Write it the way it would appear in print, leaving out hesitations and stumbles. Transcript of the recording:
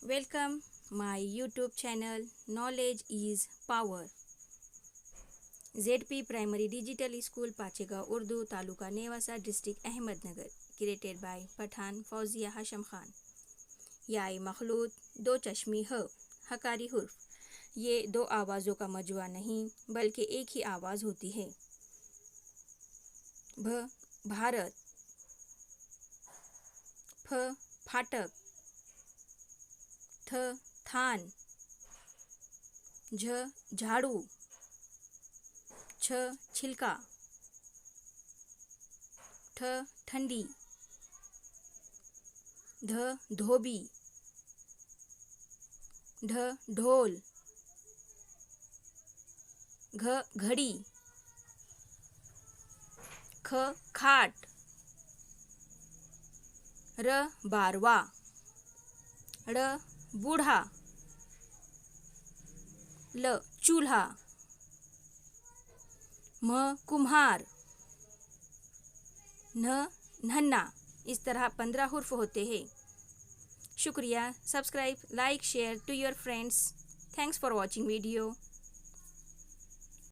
Welcome my YouTube channel Knowledge is Power. ZP Primary Digital School Pachegaon Urdu Taluka Nevasa District Ahmednagar, created by Pathan Fauzia Hasham Khan. याई मखलूत दो चश्मी ह हकारी हुर्फ, ये दो आवाज़ों का मजवा नहीं बल्कि एक ही आवाज़ होती है। भ भारत, फ फाटक, थ थान, झ झाड़ू, छ छिलका, ठ ठंडी, ध धोबी, ढ ढोल, घ घड़ी, ख खाट, र बारवा, ड़ बूढ़ा, ल चूल्हा, म कुम्हार, न नन्हा। इस तरह 15 हुर्फ होते हैं। शुक्रिया। Subscribe, like, share to your friends. Thanks for watching video.